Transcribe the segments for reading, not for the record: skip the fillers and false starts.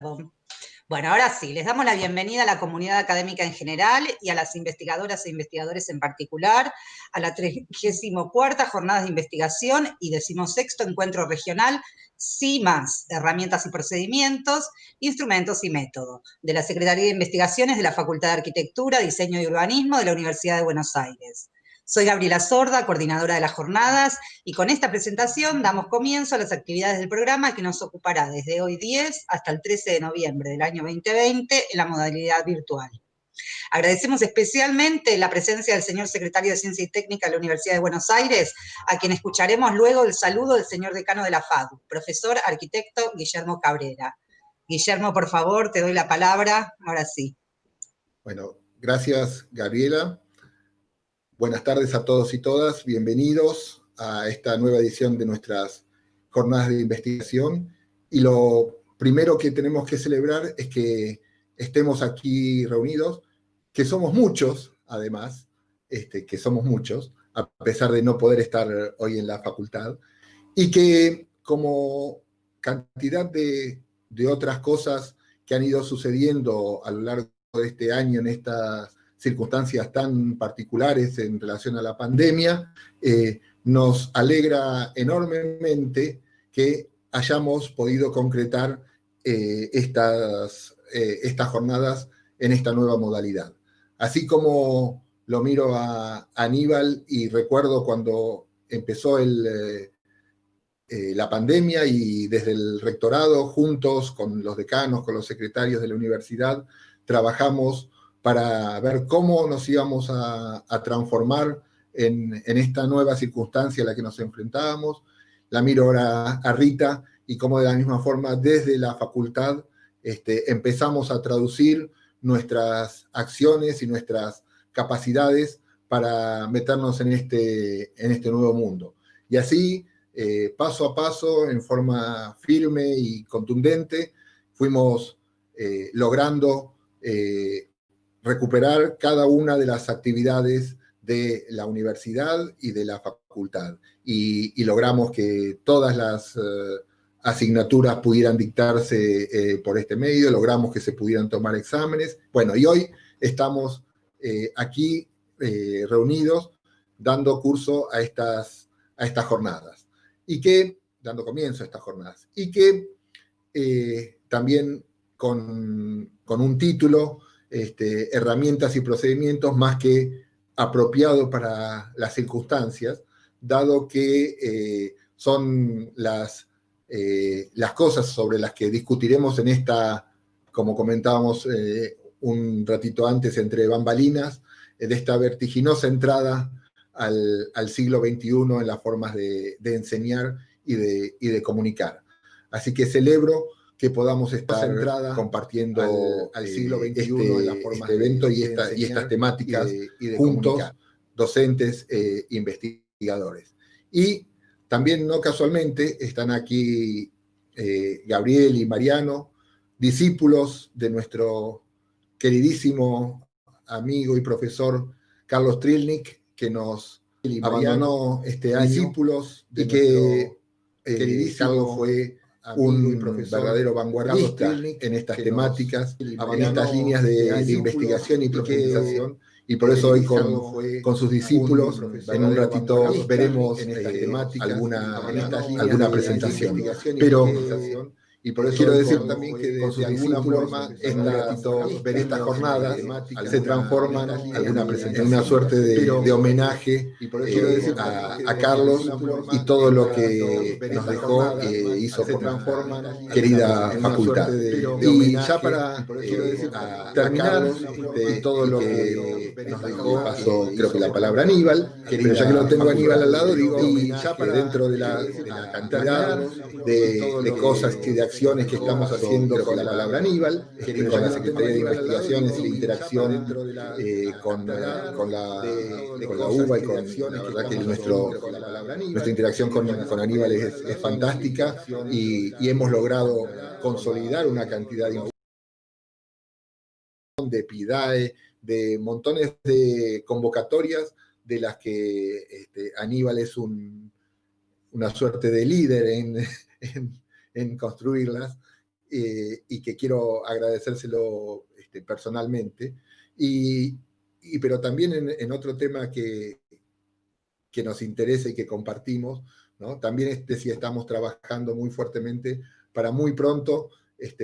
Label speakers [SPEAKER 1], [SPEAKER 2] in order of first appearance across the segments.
[SPEAKER 1] Bueno, ahora sí, les damos la bienvenida a la comunidad académica en general y a las investigadoras e investigadores en particular, a la 34ª Jornada de Investigación y 16º Encuentro Regional CIMAS, Herramientas y Procedimientos, Instrumentos y Métodos, de la Secretaría de Investigaciones de la Facultad de Arquitectura, Diseño y Urbanismo de la Universidad de Buenos Aires. Soy Gabriela Sorda, coordinadora de las jornadas, y con esta presentación damos comienzo a las actividades del programa que nos ocupará desde hoy 10 hasta el 13 de noviembre del año 2020 en la modalidad virtual. Agradecemos especialmente la presencia del señor secretario de Ciencia y Técnica de la Universidad de Buenos Aires, a quien escucharemos luego el saludo del señor decano de la FADU, profesor arquitecto Guillermo Cabrera. Guillermo, por favor, te doy la palabra, ahora sí.
[SPEAKER 2] Bueno, gracias, Gabriela. Buenas tardes a todos y todas, bienvenidos a esta nueva edición de nuestras jornadas de investigación. Y lo primero que tenemos que celebrar es que estemos aquí reunidos, que somos muchos, además, que somos muchos, a pesar de no poder estar hoy en la facultad, y que como cantidad de otras cosas que han ido sucediendo a lo largo de este año en estas circunstancias tan particulares en relación a la pandemia, nos alegra enormemente que hayamos podido concretar estas jornadas en esta nueva modalidad. Así como lo miro a Aníbal y recuerdo cuando empezó la pandemia y desde el rectorado, juntos con los decanos, con los secretarios de la universidad, trabajamos para ver cómo nos íbamos a transformar en esta nueva circunstancia a la que nos enfrentábamos. La miro ahora a Rita y cómo de la misma forma desde la facultad empezamos a traducir nuestras acciones y nuestras capacidades para meternos en este nuevo mundo. Y así, paso a paso, en forma firme y contundente, fuimos logrando recuperar cada una de las actividades de la universidad y de la facultad. Y logramos que todas las asignaturas pudieran dictarse por este medio, logramos que se pudieran tomar exámenes. Bueno, y hoy estamos aquí reunidos dando curso a estas jornadas. Dando comienzo a estas jornadas. Y que también con un título, herramientas y procedimientos más que apropiado para las circunstancias, dado que son las cosas sobre las que discutiremos en esta, como comentábamos un ratito antes, entre bambalinas, de esta vertiginosa entrada al siglo XXI en las formas de enseñar y de comunicar. Así que celebro que podamos estar compartiendo al siglo XXI en la forma este evento y estas temáticas y juntos, comunicar. Docentes e investigadores. Y también, no casualmente, están aquí Gabriel y Mariano, discípulos de nuestro queridísimo amigo y profesor Carlos Trilnik, que nos abandonó este año, discípulos de y que Carlos fue un verdadero vanguardista en estas temáticas, en estas líneas de investigación y profundización, y por eso hoy con sus discípulos, en un ratito veremos alguna presentación. Pero y por eso quiero decir también que con sus discípulos, estas jornadas se transforman en una suerte de homenaje a Carlos y todo lo que nos dejó e hizo por nuestra querida facultad. Y ya para terminar, todo lo que nos dejó, paso creo que la palabra Aníbal, pero ya que lo tengo a Aníbal al lado, digo, y ya para dentro de la cantidad de cosas y de acciones que estamos haciendo con la palabra Aníbal, con la Secretaría de Investigaciones y la interacción con la UBA y con la verdad que nuestra interacción con Aníbal es fantástica y hemos logrado consolidar una cantidad de PIDAE, de montones de convocatorias de las que Aníbal es una suerte de líder en construirlas, y que quiero agradecérselo personalmente. Pero también otro tema que nos interesa y que compartimos, ¿no? También sí estamos trabajando muy fuertemente para muy pronto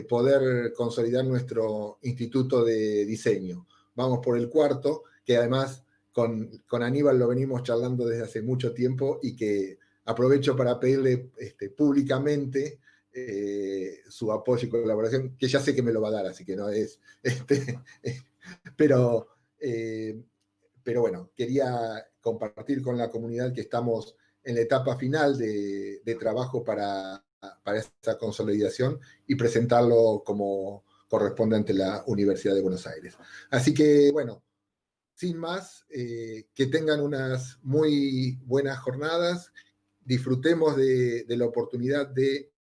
[SPEAKER 2] poder consolidar nuestro instituto de diseño. Vamos por el cuarto, que además con Aníbal lo venimos charlando desde hace mucho tiempo y que aprovecho para pedirle públicamente su apoyo y colaboración, que ya sé que me lo va a dar, así que no es... pero... pero bueno, quería compartir con la comunidad que estamos en la etapa final de trabajo para esta consolidación y presentarlo como corresponde ante la Universidad de Buenos Aires. Así que, bueno, sin más, que tengan unas muy buenas jornadas, disfrutemos de la oportunidad de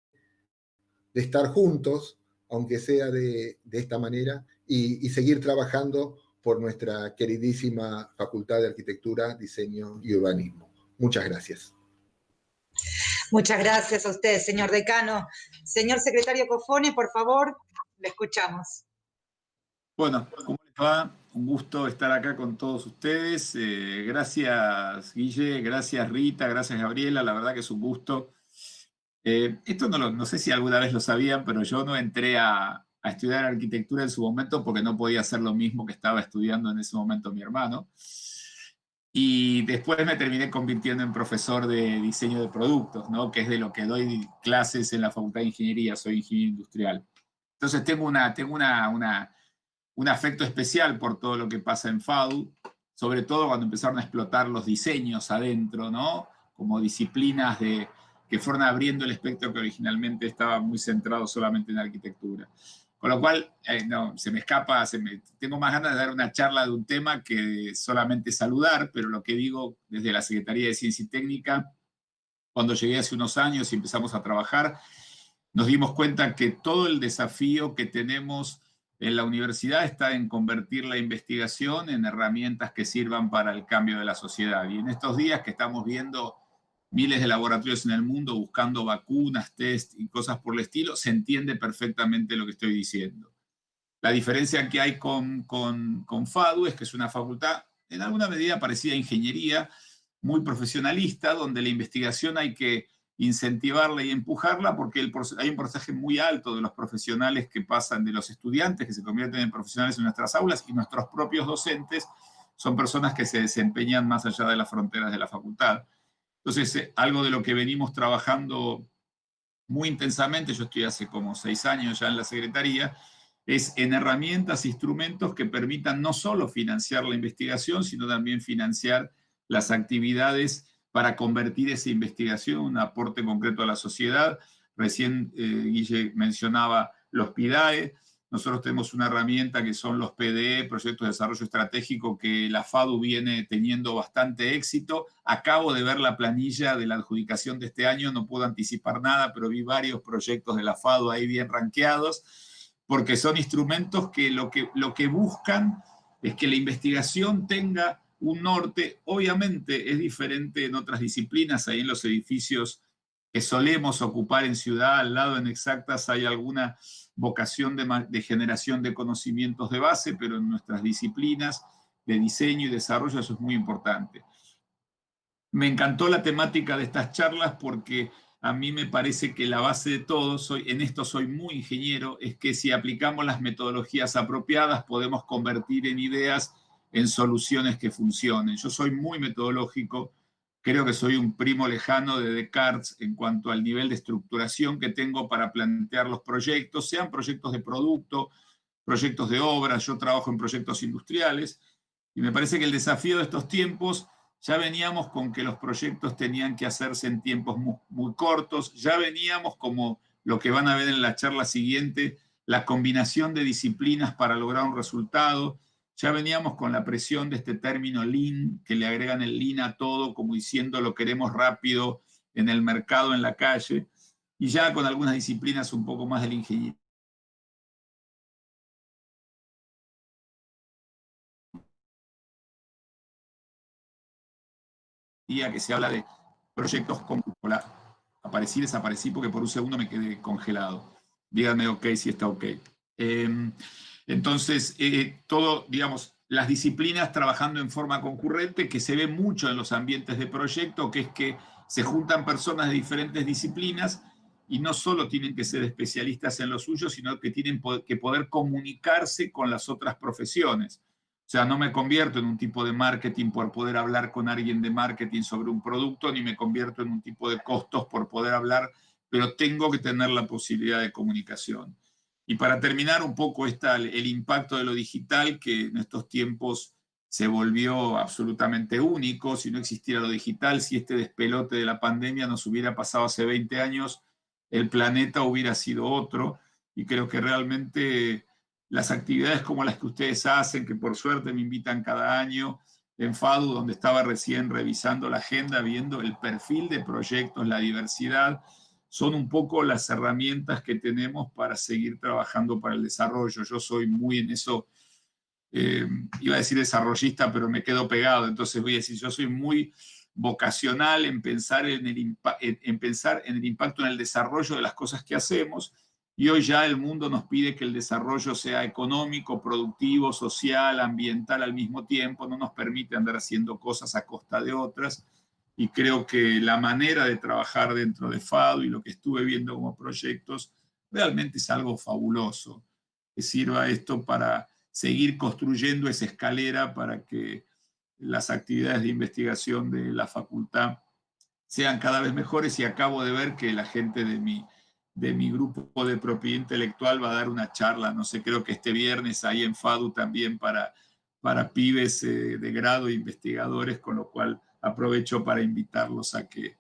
[SPEAKER 2] estar juntos, aunque sea de esta manera, y seguir trabajando por nuestra queridísima Facultad de Arquitectura, Diseño y Urbanismo. Muchas gracias.
[SPEAKER 1] Muchas gracias a usted, señor decano. Señor secretario Cofone, por favor, le escuchamos.
[SPEAKER 3] Bueno, ¿cómo les va? Un gusto estar acá con todos ustedes. Gracias, Guille, gracias, Rita, gracias, Gabriela. La verdad que es un gusto. Esto no sé si alguna vez lo sabían, pero yo no entré a estudiar arquitectura en su momento porque no podía hacer lo mismo que estaba estudiando en ese momento mi hermano. Y después me terminé convirtiendo en profesor de diseño de productos, ¿no? Que es de lo que doy clases en la Facultad de Ingeniería, soy ingeniero industrial. Entonces tengo un afecto especial por todo lo que pasa en FADU, sobre todo cuando empezaron a explotar los diseños adentro, ¿no? Como disciplinas que fueron abriendo el espectro que originalmente estaba muy centrado solamente en arquitectura. Con lo cual, no, se me escapa, tengo más ganas de dar una charla de un tema que solamente saludar, pero lo que digo desde la Secretaría de Ciencia y Técnica, cuando llegué hace unos años y empezamos a trabajar, nos dimos cuenta que todo el desafío que tenemos en la universidad está en convertir la investigación en herramientas que sirvan para el cambio de la sociedad. Y en estos días que estamos viendo miles de laboratorios en el mundo buscando vacunas, test y cosas por el estilo, se entiende perfectamente lo que estoy diciendo. La diferencia que hay con FADU es que es una facultad en alguna medida parecida a ingeniería, muy profesionalista, donde la investigación hay que incentivarla y empujarla porque hay un porcentaje muy alto de los profesionales que pasan, de los estudiantes que se convierten en profesionales en nuestras aulas, y nuestros propios docentes son personas que se desempeñan más allá de las fronteras de la facultad. Entonces, algo de lo que venimos trabajando muy intensamente, yo estoy hace como 6 años ya en la Secretaría, es en herramientas, instrumentos que permitan no solo financiar la investigación, sino también financiar las actividades para convertir esa investigación en un aporte concreto a la sociedad. Recién Guille mencionaba los PIDAE. Nosotros tenemos una herramienta que son los PDE, Proyectos de Desarrollo Estratégico, que la FADU viene teniendo bastante éxito. Acabo de ver la planilla de la adjudicación de este año, no puedo anticipar nada, pero vi varios proyectos de la FADU ahí bien rankeados, porque son instrumentos que lo que buscan es que la investigación tenga un norte. Obviamente es diferente en otras disciplinas, ahí en los edificios que solemos ocupar en ciudad, al lado en exactas hay alguna vocación de generación de conocimientos de base, pero en nuestras disciplinas de diseño y desarrollo eso es muy importante. Me encantó la temática de estas charlas porque a mí me parece que la base de todo, en esto soy muy ingeniero, es que si aplicamos las metodologías apropiadas podemos convertir en ideas en soluciones que funcionen. Yo soy muy metodológico, creo que soy un primo lejano de Descartes en cuanto al nivel de estructuración que tengo para plantear los proyectos, sean proyectos de producto, proyectos de obra. Yo trabajo en proyectos industriales y me parece que el desafío de estos tiempos, ya veníamos con que los proyectos tenían que hacerse en tiempos muy, muy cortos, ya veníamos como lo que van a ver en la charla siguiente, la combinación de disciplinas para lograr un resultado, ya veníamos con la presión de este término lean, que le agregan el lean a todo, como diciendo lo queremos rápido en el mercado, en la calle, y ya con algunas disciplinas un poco más de la ingeniería que se habla de proyectos como aparecí, desaparecí porque por un segundo me quedé congelado. Díganme ok si está ok. Entonces, todo, digamos, las disciplinas trabajando en forma concurrente, que se ve mucho en los ambientes de proyecto, que es que se juntan personas de diferentes disciplinas y no solo tienen que ser especialistas en lo suyo, sino que tienen que poder comunicarse con las otras profesiones. O sea, no me convierto en un tipo de marketing por poder hablar con alguien de marketing sobre un producto, ni me convierto en un tipo de costos por poder hablar, pero tengo que tener la posibilidad de comunicación. Y para terminar un poco el impacto de lo digital, que en estos tiempos se volvió absolutamente único. Si no existiera lo digital, si este despelote de la pandemia nos hubiera pasado hace 20 años, el planeta hubiera sido otro. Y creo que realmente las actividades como las que ustedes hacen, que por suerte me invitan cada año, en FADU, donde estaba recién revisando la agenda, viendo el perfil de proyectos, la diversidad, son un poco las herramientas que tenemos para seguir trabajando para el desarrollo. Yo soy muy en eso, iba a decir desarrollista, pero me quedo pegado, entonces voy a decir, yo soy muy vocacional en pensar en pensar en el impacto en el desarrollo de las cosas que hacemos, y hoy ya el mundo nos pide que el desarrollo sea económico, productivo, social, ambiental al mismo tiempo, no nos permite andar haciendo cosas a costa de otras. Y creo que la manera de trabajar dentro de FADU y lo que estuve viendo como proyectos realmente es algo fabuloso. Que sirva esto para seguir construyendo esa escalera para que las actividades de investigación de la facultad sean cada vez mejores. Y acabo de ver que la gente de mi grupo de propiedad intelectual va a dar una charla, no sé, creo que este viernes ahí en FADU también para pibes de grado e investigadores, con lo cual aprovecho para invitarlos a que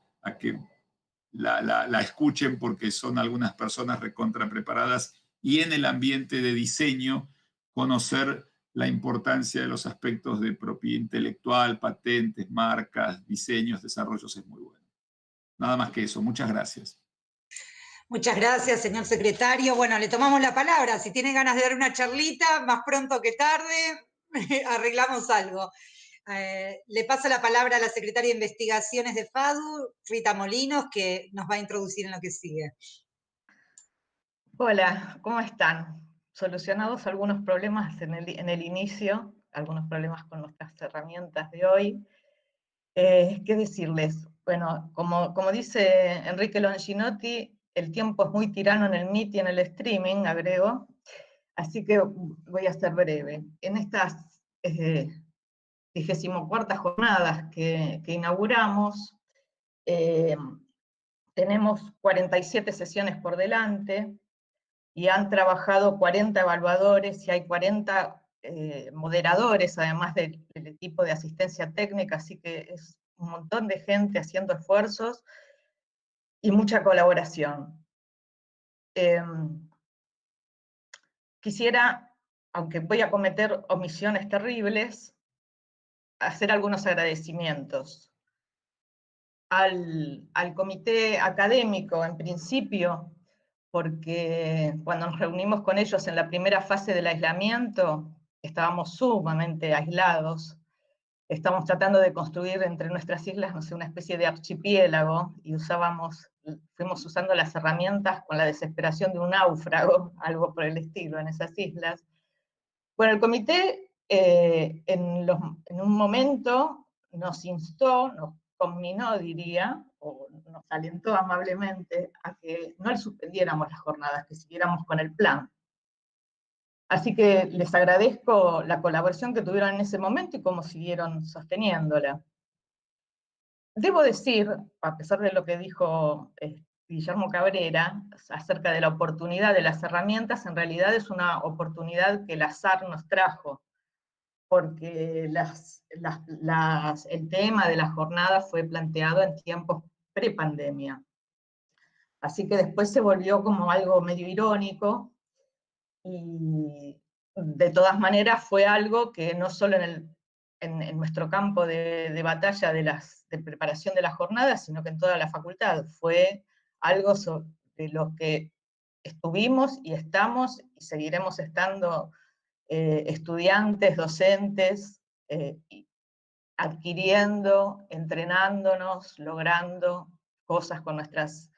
[SPEAKER 3] la escuchen, porque son algunas personas recontra preparadas y en el ambiente de diseño conocer la importancia de los aspectos de propiedad intelectual, patentes, marcas, diseños, desarrollos es muy bueno. Nada más que eso. Muchas gracias.
[SPEAKER 1] Muchas gracias, señor secretario. Bueno, le tomamos la palabra. Si tiene ganas de dar una charlita, más pronto que tarde, arreglamos algo. Le paso la palabra a la secretaria de Investigaciones de FADU, Rita Molinos, que nos va a introducir en lo que sigue.
[SPEAKER 4] Hola, ¿cómo están? Solucionados algunos problemas en el inicio, algunos problemas con nuestras herramientas de hoy. ¿Qué decirles? Bueno, como dice Enrique Longinotti, el tiempo es muy tirano en el Meet y en el streaming, agrego, así que voy a ser breve. En estas 24 jornadas que inauguramos, tenemos 47 sesiones por delante, y han trabajado 40 evaluadores y hay 40 moderadores, además del equipo de asistencia técnica, así que es un montón de gente haciendo esfuerzos y mucha colaboración. Quisiera, aunque voy a cometer omisiones terribles, hacer algunos agradecimientos. Al comité académico, en principio, porque cuando nos reunimos con ellos en la primera fase del aislamiento, estábamos sumamente aislados. Estamos tratando de construir entre nuestras islas, no sé, una especie de archipiélago, y fuimos usando las herramientas con la desesperación de un náufrago, algo por el estilo, en esas islas. Bueno, el comité en un momento nos instó, nos conminó, diría, o nos alentó amablemente a que no suspendiéramos las jornadas, que siguiéramos con el plan. Así que les agradezco la colaboración que tuvieron en ese momento y cómo siguieron sosteniéndola. Debo decir, a pesar de lo que dijo Guillermo Cabrera acerca de la oportunidad de las herramientas, en realidad es una oportunidad que el azar nos trajo, porque el tema de la jornada fue planteado en tiempos pre-pandemia. Así que después se volvió como algo medio irónico, y de todas maneras fue algo que no solo en nuestro campo de batalla de preparación de la jornada, sino que en toda la facultad, fue algo de lo que estuvimos y estamos y seguiremos estando estudiantes, docentes, adquiriendo, entrenándonos, logrando cosas con nuestras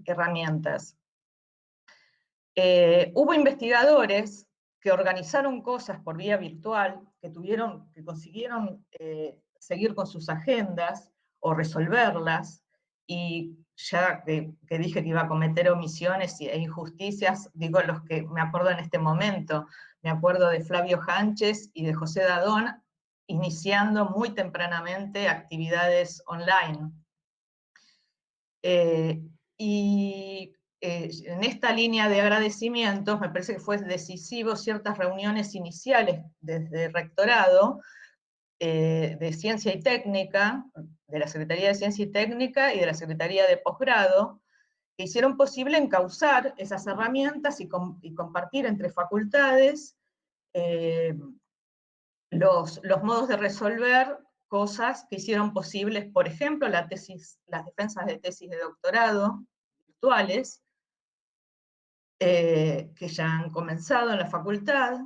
[SPEAKER 4] herramientas. Hubo investigadores que organizaron cosas por vía virtual, que consiguieron seguir con sus agendas o resolverlas, y ya que dije que iba a cometer omisiones e injusticias, digo los que me acuerdo en este momento. Me acuerdo de Flavio Hanches y de José Dadón, iniciando muy tempranamente actividades online. En esta línea de agradecimientos me parece que fue decisivo ciertas reuniones iniciales desde el rectorado de Ciencia y Técnica, de la Secretaría de Ciencia y Técnica y de la Secretaría de Posgrado, que hicieron posible encauzar esas herramientas y compartir entre facultades los modos de resolver cosas que hicieron posibles, por ejemplo, las defensas de tesis de doctorado virtuales, que ya han comenzado en la facultad,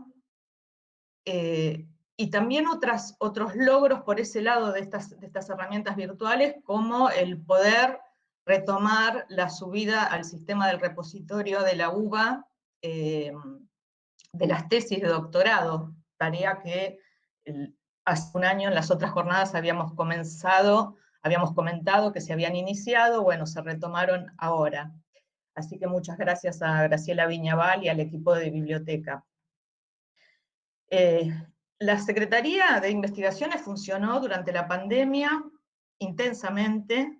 [SPEAKER 4] y también otros logros por ese lado de estas herramientas virtuales, como el poder retomar la subida al sistema del repositorio de la UBA de las tesis de doctorado, tarea que hace un año en las otras jornadas habíamos comentado que se habían iniciado, bueno, se retomaron ahora. Así que muchas gracias a Graciela Viñaval y al equipo de biblioteca. La Secretaría de Investigaciones funcionó durante la pandemia intensamente,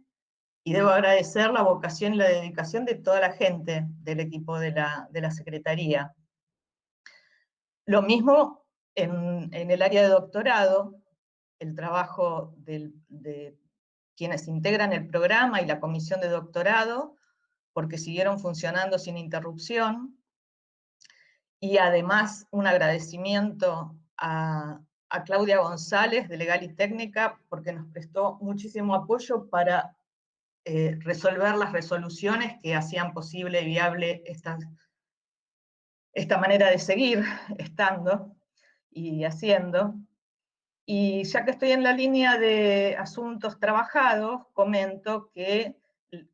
[SPEAKER 4] y debo agradecer la vocación y la dedicación de toda la gente del equipo de la Secretaría. Lo mismo en el área de doctorado, el trabajo de quienes integran el programa y la comisión de doctorado, porque siguieron funcionando sin interrupción, y además un agradecimiento a Claudia González de Legal y Técnica, porque nos prestó muchísimo apoyo para resolver las resoluciones que hacían posible y viable esta manera de seguir estando y haciendo. Y ya que estoy en la línea de asuntos trabajados, comento que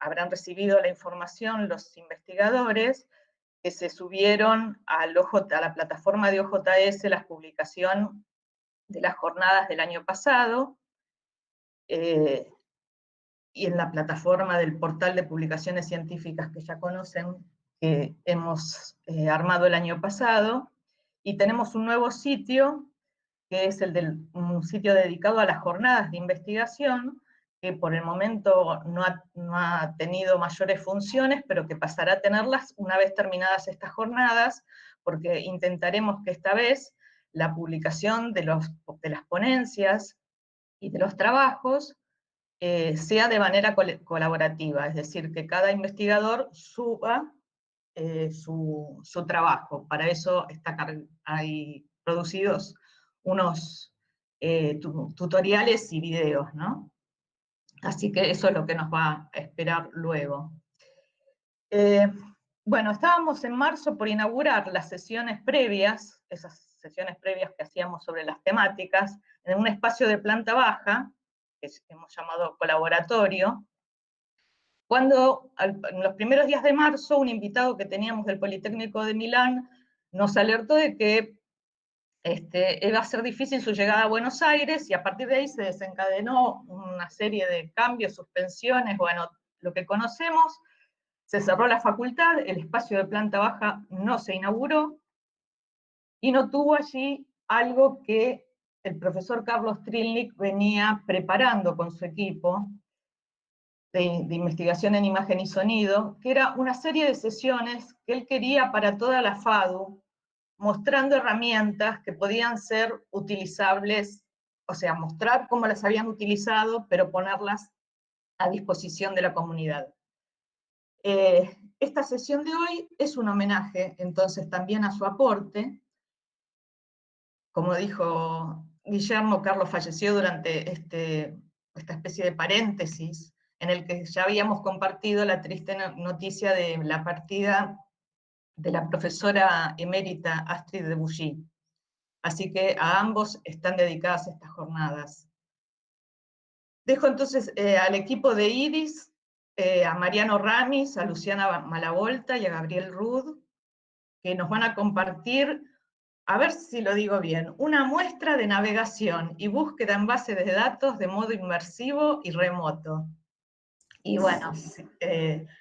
[SPEAKER 4] habrán recibido la información los investigadores que se subieron a la plataforma de OJS la publicación de las jornadas del año pasado, y en la plataforma del portal de publicaciones científicas que ya conocen, que hemos armado el año pasado, y tenemos un nuevo sitio, que es un sitio dedicado a las jornadas de investigación, que por el momento no ha tenido mayores funciones, pero que pasará a tenerlas una vez terminadas estas jornadas, porque intentaremos que esta vez la publicación de las ponencias y de los trabajos sea de manera colaborativa, es decir, que cada investigador suba su trabajo. Para eso hay producidos unos tutoriales y videos, ¿no? Así que eso es lo que nos va a esperar luego. Bueno, estábamos en marzo por inaugurar las sesiones previas, esas sesiones previas que hacíamos sobre las temáticas, en un espacio de planta baja, que hemos llamado colaboratorio, cuando en los primeros días de marzo un invitado que teníamos del Politécnico de Milán nos alertó de que iba a ser difícil su llegada a Buenos Aires, y a partir de ahí se desencadenó una serie de cambios, suspensiones, bueno, lo que conocemos. Se cerró la facultad, el espacio de planta baja no se inauguró, y no tuvo allí algo que el profesor Carlos Trilnik venía preparando con su equipo de investigación en imagen y sonido, que era una serie de sesiones que él quería para toda la FADU, mostrando herramientas que podían ser utilizables, o sea, mostrar cómo las habían utilizado, pero ponerlas a disposición de la comunidad. Esta sesión de hoy es un homenaje, entonces, también a su aporte. Como dijo Guillermo, Carlos falleció durante esta especie de paréntesis, en el que ya habíamos compartido la triste noticia de la partida de la profesora emérita Astrid Debussy. Así que a ambos están dedicadas estas jornadas. Dejo entonces al equipo de IRIS, a Mariano Ramis, a Luciana Malavolta y a Gabriel Rud, que nos van a compartir, a ver si lo digo bien, una muestra de navegación y búsqueda en base de datos de modo inmersivo y remoto. Y bueno,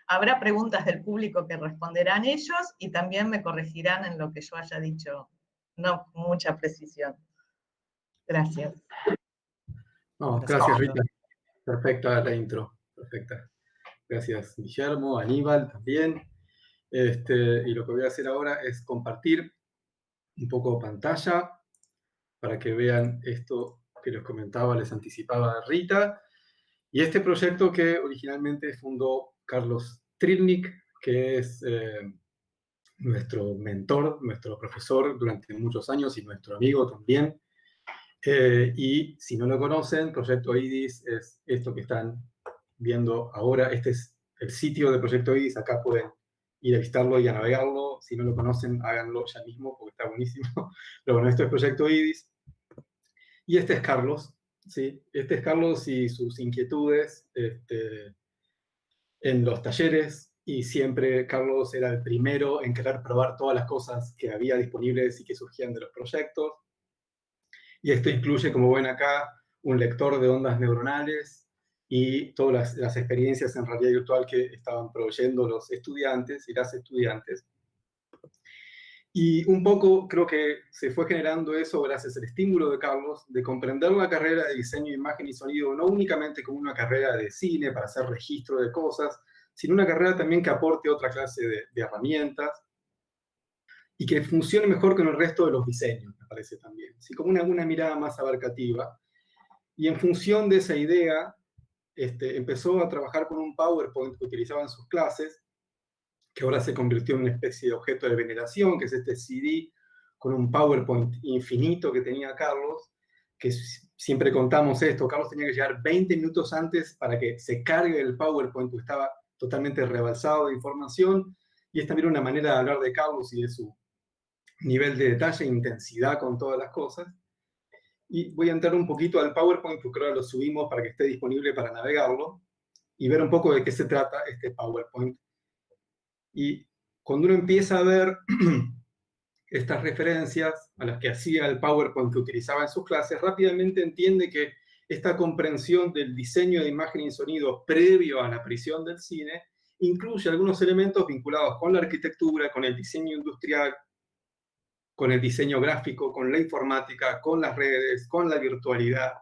[SPEAKER 4] habrá preguntas del público que responderán ellos y también me corregirán en lo que yo haya dicho, no con mucha precisión. Gracias.
[SPEAKER 5] No, gracias, Rita. Perfecta la intro, perfecta. Gracias, Guillermo, Aníbal también. Y lo que voy a hacer ahora es compartir un poco pantalla para que vean esto que les comentaba, les anticipaba Rita. Y este proyecto que originalmente fundó Carlos Trilnik, que es nuestro mentor, nuestro profesor durante muchos años y nuestro amigo también. Y si no lo conocen, Proyecto IDIS es esto que están viendo ahora. Este es el sitio de Proyecto IDIS, acá pueden ir a visitarlo y a navegarlo. Si no lo conocen, háganlo ya mismo porque está buenísimo. Pero bueno, esto es Proyecto IDIS. Y este es Carlos, ¿sí? Este es Carlos y sus inquietudes en los talleres. Y siempre Carlos era el primero en querer probar todas las cosas que había disponibles y que surgían de los proyectos. Y esto incluye, como ven acá, un lector de ondas neuronales y todas las experiencias en realidad virtual que estaban proveyendo los estudiantes y las estudiantes. Y un poco creo que se fue generando eso gracias al estímulo de Carlos de comprender la carrera de diseño, imagen y sonido no únicamente como una carrera de cine para hacer registro de cosas, sino una carrera también que aporte otra clase de herramientas y que funcione mejor con el resto de los diseños, me parece también, ¿sí? Como una mirada más abarcativa. Y en función de esa idea, empezó a trabajar con un PowerPoint que utilizaba en sus clases, que ahora se convirtió en una especie de objeto de veneración, que es este CD con un PowerPoint infinito que tenía Carlos, que siempre contamos esto, Carlos tenía que llegar 20 minutos antes para que se cargue el PowerPoint, porque estaba totalmente rebalsado de información, y es también una manera de hablar de Carlos y de su nivel de detalle e intensidad con todas las cosas. Y voy a entrar un poquito al PowerPoint, porque ahora lo subimos para que esté disponible para navegarlo, y ver un poco de qué se trata este PowerPoint. Y cuando uno empieza a ver estas referencias a las que hacía el PowerPoint que utilizaba en sus clases, rápidamente entiende que esta comprensión del diseño de imagen y sonido previo a la aparición del cine incluye algunos elementos vinculados con la arquitectura, con el diseño industrial, con el diseño gráfico, con la informática, con las redes, con la virtualidad,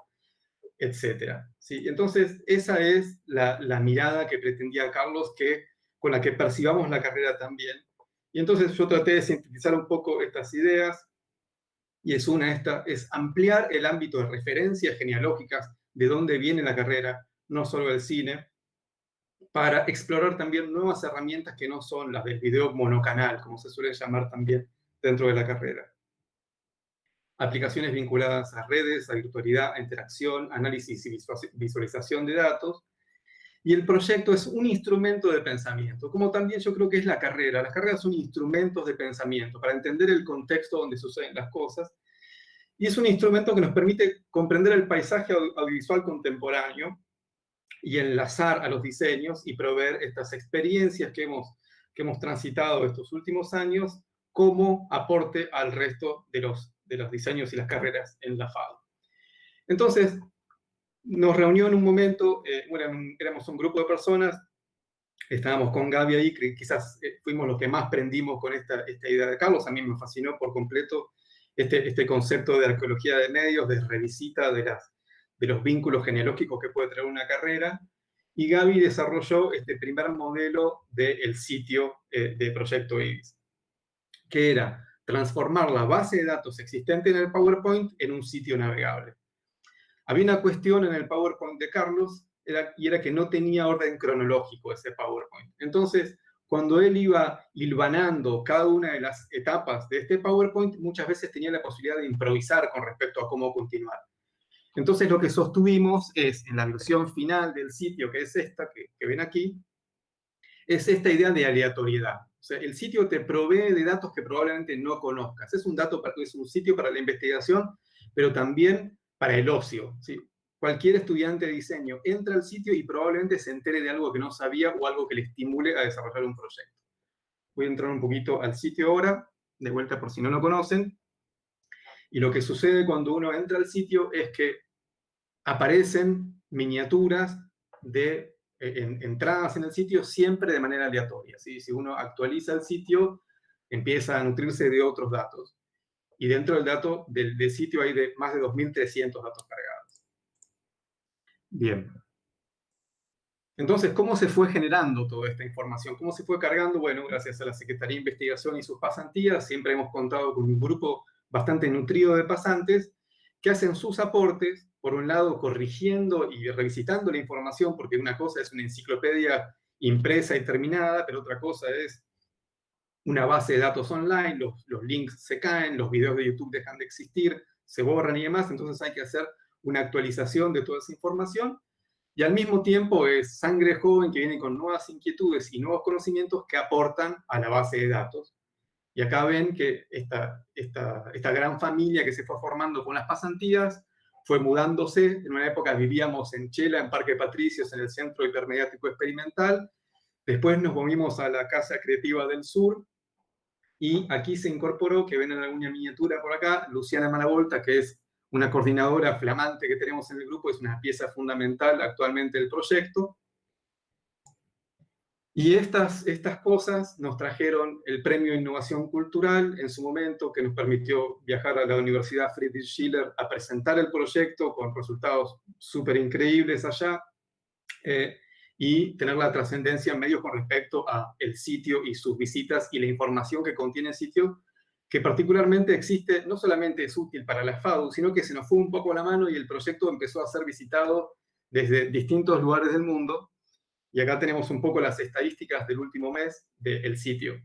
[SPEAKER 5] etc. ¿Sí? Entonces, esa es la mirada que pretendía Carlos, con la que percibamos la carrera también. Y entonces yo traté de sintetizar un poco estas ideas, y es ampliar el ámbito de referencias genealógicas de dónde viene la carrera, no solo el cine, para explorar también nuevas herramientas que no son las del video monocanal, como se suele llamar también dentro de la carrera. Aplicaciones vinculadas a redes, a virtualidad, a interacción, análisis y visualización de datos. Y el proyecto es un instrumento de pensamiento, como también yo creo que es la carrera. Las carreras son instrumentos de pensamiento para entender el contexto donde suceden las cosas. Y es un instrumento que nos permite comprender el paisaje audiovisual contemporáneo y enlazar a los diseños y proveer estas experiencias que hemos transitado estos últimos años como aporte al resto de los diseños y las carreras en la FADU. Entonces, nos reunió en un momento, éramos un grupo de personas, estábamos con Gaby ahí, que quizás fuimos los que más prendimos con esta idea de Carlos. A mí me fascinó por completo este concepto de arqueología de medios, de revisita de los vínculos genealógicos que puede traer una carrera, y Gaby desarrolló este primer modelo del sitio de Proyecto IDIS, que era transformar la base de datos existente en el PowerPoint en un sitio navegable. Había una cuestión en el PowerPoint de Carlos, y era que no tenía orden cronológico ese PowerPoint. Entonces, cuando él iba hilvanando cada una de las etapas de este PowerPoint, muchas veces tenía la posibilidad de improvisar con respecto a cómo continuar. Entonces, lo que sostuvimos es, en la versión final del sitio, que es esta que ven aquí, es esta idea de aleatoriedad. O sea, el sitio te provee de datos que probablemente no conozcas. Es un sitio para la investigación, pero también para el ocio, ¿sí? Cualquier estudiante de diseño entra al sitio y probablemente se entere de algo que no sabía o algo que le estimule a desarrollar un proyecto. Voy a entrar un poquito al sitio ahora. de vuelta por si no lo conocen. Y lo que sucede cuando uno entra al sitio es que aparecen miniaturas de entradas en el sitio siempre de manera aleatoria, ¿sí? Si uno actualiza el sitio, empieza a nutrirse de otros datos. Y dentro del dato del sitio hay más de 2.300 datos cargados. Bien. Entonces, ¿cómo se fue generando toda esta información? ¿Cómo se fue cargando? Bueno, gracias a la Secretaría de Investigación y sus pasantías, siempre hemos contado con un grupo bastante nutrido de pasantes que hacen sus aportes, por un lado corrigiendo y revisitando la información, porque una cosa es una enciclopedia impresa y terminada, pero otra cosa es una base de datos online, los links se caen, los videos de YouTube dejan de existir, se borran y demás, entonces hay que hacer una actualización de toda esa información, y al mismo tiempo es sangre joven que viene con nuevas inquietudes y nuevos conocimientos que aportan a la base de datos. Y acá ven que esta gran familia que se fue formando con las pasantías fue mudándose. En una época vivíamos en Chela, en Parque Patricios, en el Centro Hipermediático Experimental. Después nos movimos a la Casa Creativa del Sur. Y aquí se incorporó, que ven en alguna miniatura por acá, Luciana Malavolta, que es una coordinadora flamante que tenemos en el grupo, es una pieza fundamental actualmente del proyecto. Y estas cosas nos trajeron el Premio Innovación Cultural en su momento, que nos permitió viajar a la Universidad Friedrich Schiller a presentar el proyecto con resultados súper increíbles allá, y tener la trascendencia en medios con respecto a el sitio y sus visitas y la información que contiene el sitio, que particularmente existe, no solamente es útil para la FADU, sino que se nos fue un poco la mano y el proyecto empezó a ser visitado desde distintos lugares del mundo. Y acá tenemos un poco las estadísticas del último mes del sitio.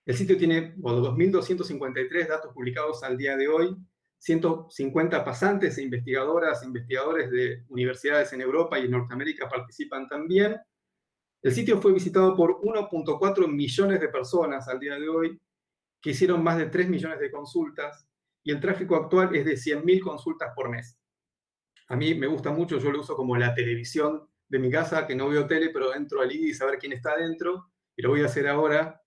[SPEAKER 5] El sitio tiene 2.253 datos publicados al día de hoy, 150 pasantes e investigadoras e investigadores de universidades en Europa y en Norteamérica participan también. El sitio fue visitado por 1.4 millones de personas al día de hoy, que hicieron más de 3 millones de consultas, y el tráfico actual es de 100.000 consultas por mes. A mí me gusta mucho, yo lo uso como la televisión de mi casa, que no veo tele, pero entro al IDIS a ver quién está adentro, y lo voy a hacer ahora,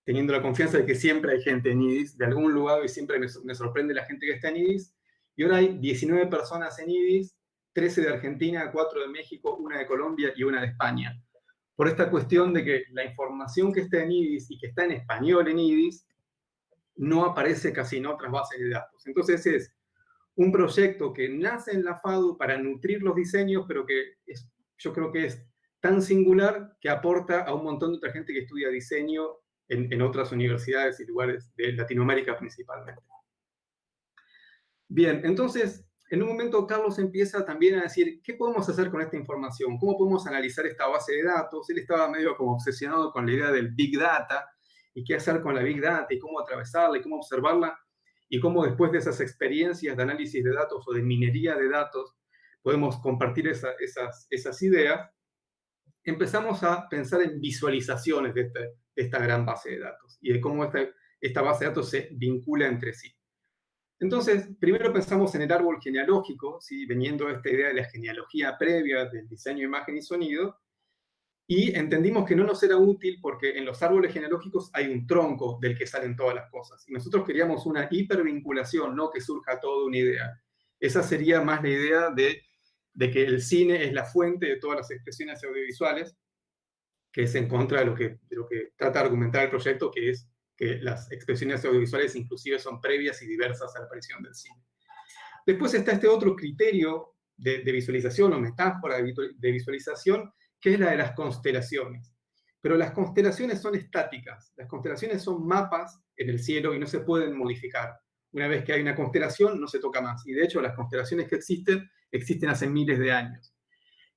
[SPEAKER 5] teniendo la confianza de que siempre hay gente en IDIS, de algún lugar, y siempre me sorprende la gente que está en IDIS, y ahora hay 19 personas en IDIS, 13 de Argentina, 4 de México, 1 de Colombia y 1 de España. Por esta cuestión de que la información que está en IDIS y que está en español en IDIS, no aparece casi en otras bases de datos. Entonces es un proyecto que nace en la FADU para nutrir los diseños, pero que yo creo que es tan singular que aporta a un montón de otra gente que estudia diseño en otras universidades y lugares de Latinoamérica principalmente. Bien, entonces, en un momento Carlos empieza también a decir, ¿qué podemos hacer con esta información? ¿Cómo podemos analizar esta base de datos? Él estaba medio como obsesionado con la idea del Big Data, y qué hacer con la Big Data, y cómo atravesarla, y cómo observarla, y cómo después de esas experiencias de análisis de datos o de minería de datos, podemos compartir esas ideas. Empezamos a pensar en visualizaciones de esta gran base de datos y de cómo esta base de datos se vincula entre sí. Entonces, primero pensamos en el árbol genealógico, ¿sí? Veniendo de esta idea de la genealogía previa del diseño de imagen y sonido, y entendimos que no nos era útil porque en los árboles genealógicos hay un tronco del que salen todas las cosas. Y nosotros queríamos una hipervinculación, no que surja toda una idea. Esa sería más la idea de que el cine es la fuente de todas las expresiones audiovisuales, que es en contra de lo que trata de argumentar el proyecto, que es que las expresiones audiovisuales inclusive son previas y diversas a la aparición del cine. Después está este otro criterio de visualización o metáfora de visualización, que es la de las constelaciones. Pero las constelaciones son estáticas, las constelaciones son mapas en el cielo y no se pueden modificar. Una vez que hay una constelación, no se toca más. Y de hecho, las constelaciones que existen hace miles de años.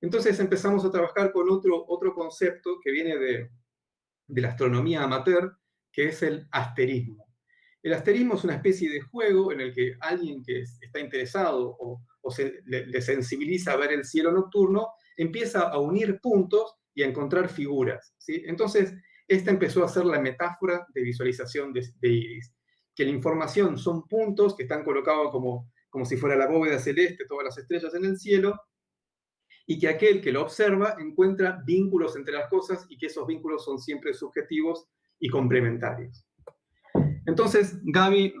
[SPEAKER 5] Entonces empezamos a trabajar con otro concepto que viene de la astronomía amateur, que es el asterismo. El asterismo es una especie de juego en el que alguien que está interesado o le sensibiliza a ver el cielo nocturno, empieza a unir puntos y a encontrar figuras, ¿sí? Entonces, esta empezó a ser la metáfora de visualización de IRIS, que la información son puntos que están colocados como si fuera la bóveda celeste, todas las estrellas en el cielo, y que aquel que lo observa encuentra vínculos entre las cosas y que esos vínculos son siempre subjetivos y complementarios. Entonces, Gaby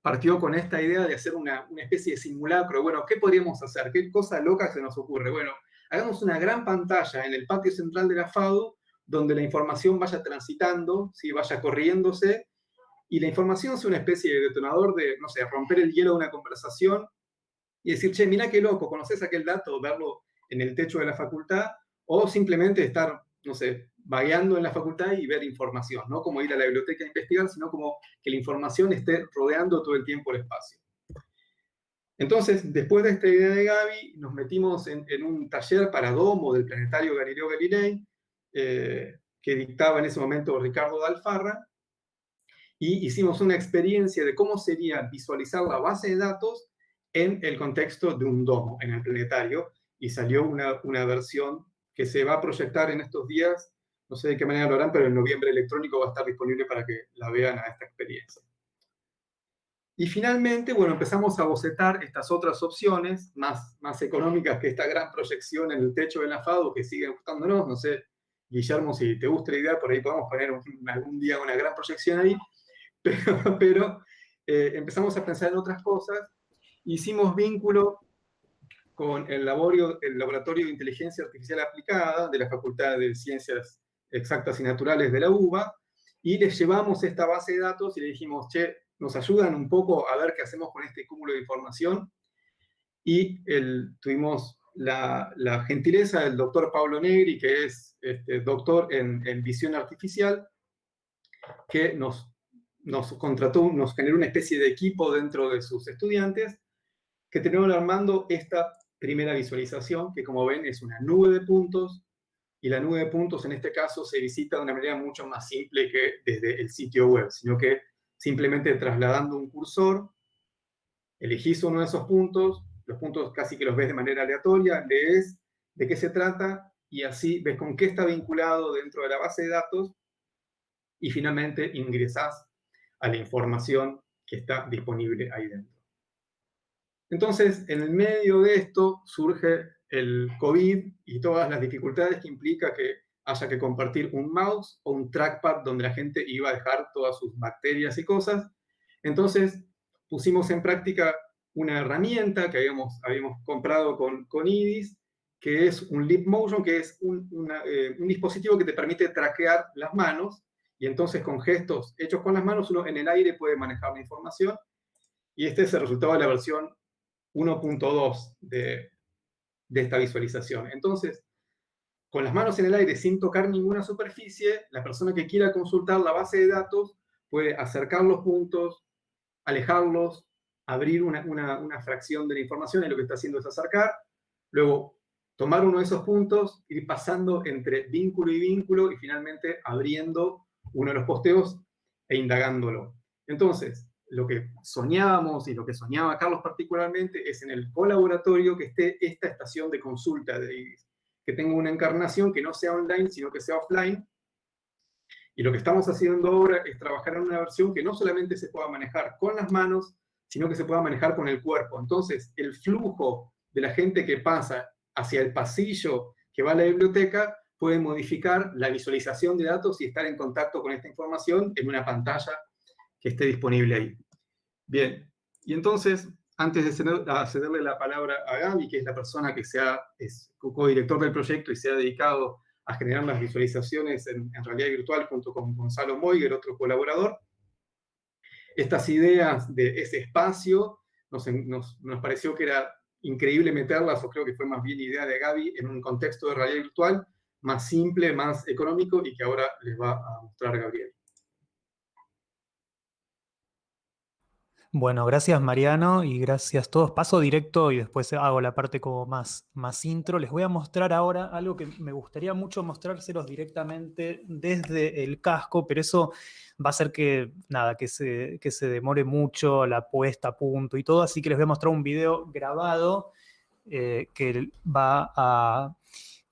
[SPEAKER 5] partió con esta idea de hacer una especie de simulacro. Bueno, ¿qué podríamos hacer? ¿Qué cosa loca se nos ocurre? Bueno, hagamos una gran pantalla en el patio central de la FADU donde la información vaya transitando, ¿sí? Vaya corriéndose, y la información sea una especie de detonador de, no sé, romper el hielo de una conversación y decir, che, mirá qué loco, ¿conocés aquel dato? Verlo en el techo de la facultad, o simplemente estar, no sé, vagueando en la facultad y ver información, no como ir a la biblioteca a investigar, sino como que la información esté rodeando todo el tiempo el espacio. Entonces, después de esta idea de Gaby, nos metimos en un taller para domo del planetario Galileo Galilei, que dictaba en ese momento Ricardo Dalfarra, y hicimos una experiencia de cómo sería visualizar la base de datos en el contexto de un domo en el planetario, y salió una versión que se va a proyectar en estos días, no sé de qué manera lo harán, pero en noviembre electrónico va a estar disponible para que la vean a esta experiencia. Y finalmente, bueno, empezamos a bocetar estas otras opciones, más económicas que esta gran proyección en el techo de la FADU, que sigue gustándonos. No sé, Guillermo, si te gusta la idea, por ahí podemos poner algún día una gran proyección ahí, pero empezamos a pensar en otras cosas. Hicimos vínculo con el Laboratorio de Inteligencia Artificial Aplicada de la Facultad de Ciencias Exactas y Naturales de la UBA, y les llevamos esta base de datos y le dijimos, che, nos ayudan un poco a ver qué hacemos con este cúmulo de información, y tuvimos la gentileza del doctor Pablo Negri, que es doctor en visión artificial, que nos contrató, nos generó una especie de equipo dentro de sus estudiantes, que terminaron armando esta primera visualización, que como ven es una nube de puntos, y la nube de puntos en este caso se visita de una manera mucho más simple que desde el sitio web, sino que simplemente trasladando un cursor, elegís uno de esos puntos, los puntos casi que los ves de manera aleatoria, lees de qué se trata, y así ves con qué está vinculado dentro de la base de datos, y finalmente ingresás a la información que está disponible ahí dentro. Entonces, en el medio de esto surge el COVID y todas las dificultades que implica que haya que compartir un mouse o un trackpad donde la gente iba a dejar todas sus bacterias y cosas. Entonces, pusimos en práctica una herramienta que habíamos comprado con IDIS, que es un Leap Motion, que es un dispositivo que te permite traquear las manos, y entonces con gestos hechos con las manos uno en el aire puede manejar la información, y este es el resultado de la versión 1.2 de esta visualización. Entonces, con las manos en el aire sin tocar ninguna superficie, la persona que quiera consultar la base de datos puede acercar los puntos, alejarlos, abrir una fracción de la información, y lo que está haciendo es acercar, luego tomar uno de esos puntos, ir pasando entre vínculo y vínculo, y finalmente abriendo uno de los posteos e indagándolo. Entonces, lo que soñábamos y lo que soñaba Carlos particularmente es en el colaboratorio que esté esta estación de consulta de IDIS, que tenga una encarnación que no sea online, sino que sea offline. Y lo que estamos haciendo ahora es trabajar en una versión que no solamente se pueda manejar con las manos, sino que se pueda manejar con el cuerpo. Entonces, el flujo de la gente que pasa hacia el pasillo que va a la biblioteca puede modificar la visualización de datos y estar en contacto con esta información en una pantalla que esté disponible ahí. Bien, y entonces, antes de cederle la palabra a Gaby, que es la persona que es co-director del proyecto y se ha dedicado a generar las visualizaciones en realidad virtual junto con Gonzalo Moiger, otro colaborador, estas ideas de ese espacio nos pareció que era increíble meterlas, o creo que fue más bien idea de Gaby, en un contexto de realidad virtual más simple, más económico, y que ahora les va a mostrar Gabriel.
[SPEAKER 6] Bueno, gracias Mariano y gracias a todos. Paso directo y después hago la parte como más intro. Les voy a mostrar ahora algo que me gustaría mucho mostrárselos directamente desde el casco, pero eso va a hacer que se demore mucho la puesta a punto y todo, así que les voy a mostrar un video grabado que va a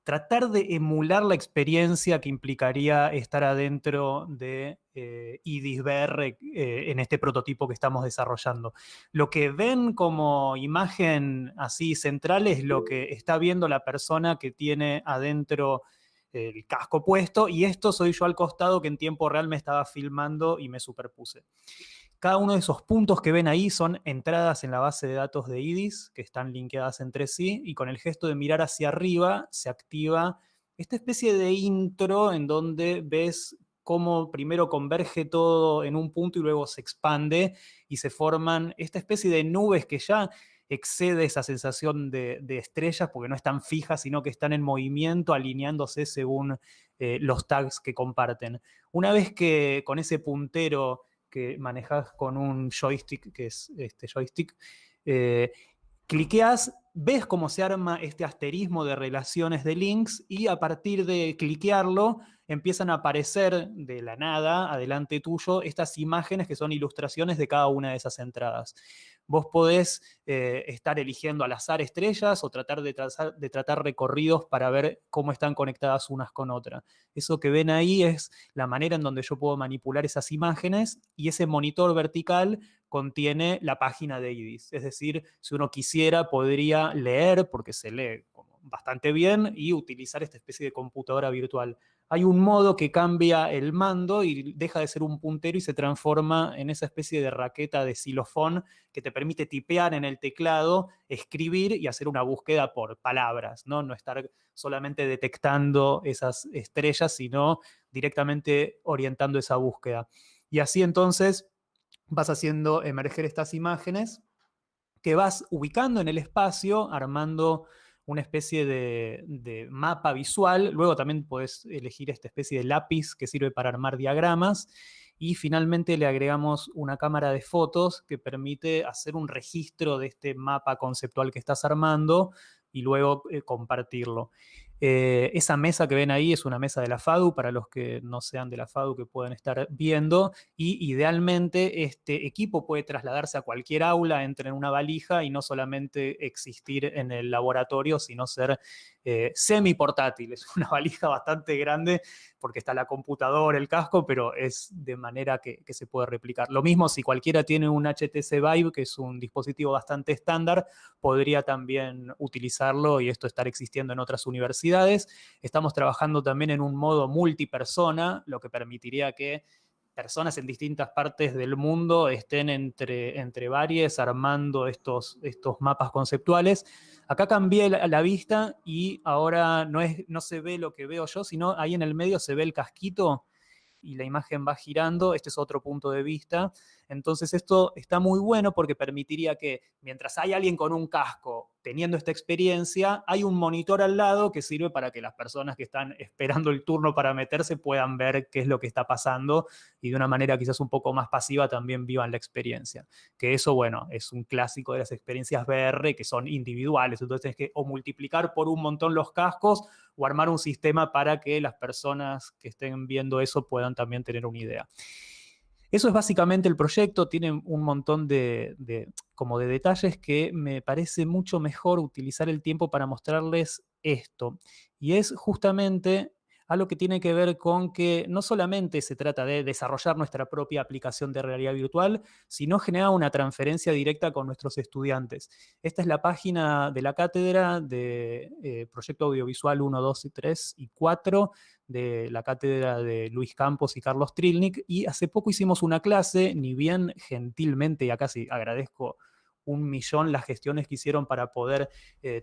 [SPEAKER 6] tratar de emular la experiencia que implicaría estar adentro de IDIS-BR en este prototipo que estamos desarrollando. Lo que ven como imagen así central es lo que está viendo la persona que tiene adentro el casco puesto, y esto soy yo al costado que en tiempo real me estaba filmando y me superpuse. cada uno de esos puntos que ven ahí son entradas en la base de datos de IDIS, que están linkeadas entre sí, y con el gesto de mirar hacia arriba se activa esta especie de intro en donde ves cómo primero converge todo en un punto y luego se expande y se forman esta especie de nubes que ya excede esa sensación de estrellas porque no están fijas, sino que están en movimiento, alineándose según los tags que comparten. Una vez que con ese puntero que manejas con un joystick, que es este joystick, cliqueas, ves cómo se arma este asterismo de relaciones de links y a partir de cliquearlo empiezan a aparecer de la nada, adelante tuyo, estas imágenes que son ilustraciones de cada una de esas entradas. Vos podés estar eligiendo al azar estrellas o tratar de tratar recorridos para ver cómo están conectadas unas con otras. Eso que ven ahí es la manera en donde yo puedo manipular esas imágenes y ese monitor vertical contiene la página de IDIS. Es decir, si uno quisiera, podría leer, porque se lee bastante bien, y utilizar esta especie de computadora virtual. Hay un modo que cambia el mando y deja de ser un puntero y se transforma en esa especie de raqueta de xilofón que te permite tipear en el teclado, escribir y hacer una búsqueda por palabras, ¿no? No estar solamente detectando esas estrellas, sino directamente orientando esa búsqueda. Y así entonces vas haciendo emerger estas imágenes que vas ubicando en el espacio, armando una especie de mapa visual. Luego también podés elegir esta especie de lápiz que sirve para armar diagramas. Y finalmente le agregamos una cámara de fotos que permite hacer un registro de este mapa conceptual que estás armando y luego compartirlo. Esa mesa que ven ahí es una mesa de la FADU, para los que no sean de la FADU que pueden estar viendo, y idealmente este equipo puede trasladarse a cualquier aula, entre en una valija y no solamente existir en el laboratorio, sino ser semi-portátil. Es una valija bastante grande porque está la computadora, el casco, pero es de manera que se puede replicar. Lo mismo si cualquiera tiene un HTC Vive, que es un dispositivo bastante estándar, podría también utilizarlo y esto estar existiendo en otras universidades. Estamos trabajando también en un modo multipersona, lo que permitiría que personas en distintas partes del mundo estén entre varias armando estos mapas conceptuales. Acá cambié la vista y ahora no se ve lo que veo yo, sino ahí en el medio se ve el casquito y la imagen va girando. Este es otro punto de vista. Entonces esto está muy bueno porque permitiría que mientras hay alguien con un casco teniendo esta experiencia, hay un monitor al lado que sirve para que las personas que están esperando el turno para meterse puedan ver qué es lo que está pasando y de una manera quizás un poco más pasiva también vivan la experiencia. Que eso, bueno, es un clásico de las experiencias VR que son individuales. Entonces tienes que o multiplicar por un montón los cascos o armar un sistema para que las personas que estén viendo eso puedan también tener una idea. Eso es básicamente el proyecto, tiene un montón de detalles que me parece mucho mejor utilizar el tiempo para mostrarles esto. Y es justamente algo que tiene que ver con que no solamente se trata de desarrollar nuestra propia aplicación de realidad virtual, sino generar una transferencia directa con nuestros estudiantes. Esta es la página de la cátedra de Proyecto Audiovisual 1, 2, 3 y 4, de la cátedra de Luis Campos y Carlos Trilnik, y hace poco hicimos una clase, ni bien gentilmente, y acá sí agradezco 1.000.000 las gestiones que hicieron para poder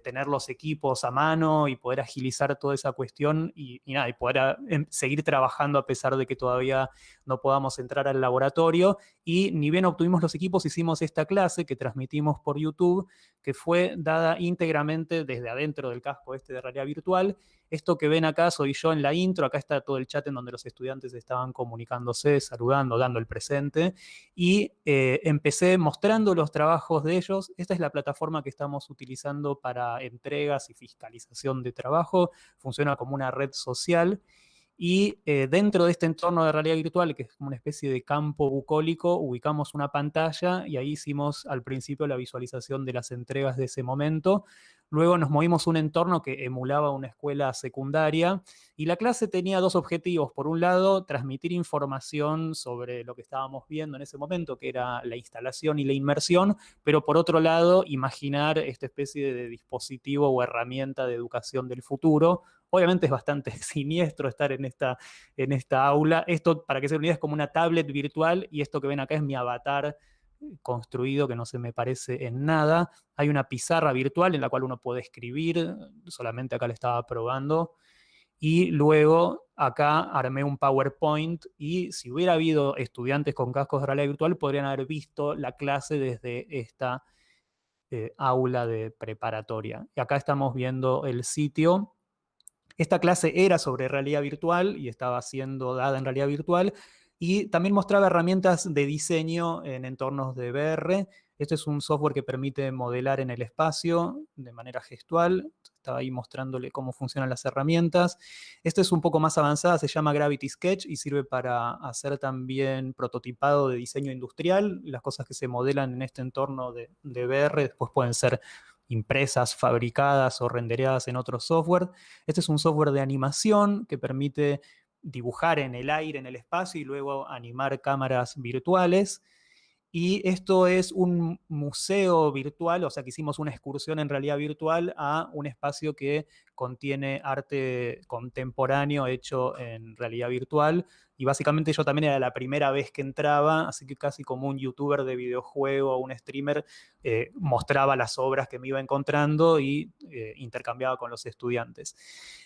[SPEAKER 6] tener los equipos a mano y poder agilizar toda esa cuestión y poder seguir trabajando a pesar de que todavía no podamos entrar al laboratorio. Y ni bien obtuvimos los equipos, hicimos esta clase que transmitimos por YouTube, que fue dada íntegramente desde adentro del casco de realidad virtual. Esto que ven acá soy yo en la intro, acá está todo el chat en donde los estudiantes estaban comunicándose, saludando, dando el presente, y empecé mostrando los trabajos de ellos. Esta es la plataforma que estamos utilizando para entregas y fiscalización de trabajo, funciona como una red social. Y dentro de este entorno de realidad virtual, que es como una especie de campo bucólico, ubicamos una pantalla y ahí hicimos al principio la visualización de las entregas de ese momento. Luego nos movimos a un entorno que emulaba una escuela secundaria y la clase tenía dos objetivos. Por un lado, transmitir información sobre lo que estábamos viendo en ese momento, que era la instalación y la inmersión, pero por otro lado, imaginar esta especie de dispositivo o herramienta de educación del futuro, Obviamente es bastante siniestro estar en esta aula. Esto, para que se den una idea, es como una tablet virtual, y esto que ven acá es mi avatar construido, que no se me parece en nada. Hay una pizarra virtual en la cual uno puede escribir, solamente acá le estaba probando. Y luego acá armé un PowerPoint, y si hubiera habido estudiantes con cascos de realidad virtual, podrían haber visto la clase desde esta aula de preparatoria. Y acá estamos viendo el sitio. Esta clase era sobre realidad virtual y estaba siendo dada en realidad virtual, y también mostraba herramientas de diseño en entornos de VR. Este es un software que permite modelar en el espacio de manera gestual. Estaba ahí mostrándole cómo funcionan las herramientas. Esta es un poco más avanzada, se llama Gravity Sketch y sirve para hacer también prototipado de diseño industrial. Las cosas que se modelan en este entorno de VR después pueden ser impresas, fabricadas o rendereadas en otro software. Este es un software de animación que permite dibujar en el aire, en el espacio, y luego animar cámaras virtuales. Y esto es un museo virtual, o sea que hicimos una excursión en realidad virtual a un espacio que contiene arte contemporáneo hecho en realidad virtual. Y básicamente yo también era la primera vez que entraba, así que casi como un youtuber de videojuego o un streamer, mostraba las obras que me iba encontrando y intercambiaba con los estudiantes.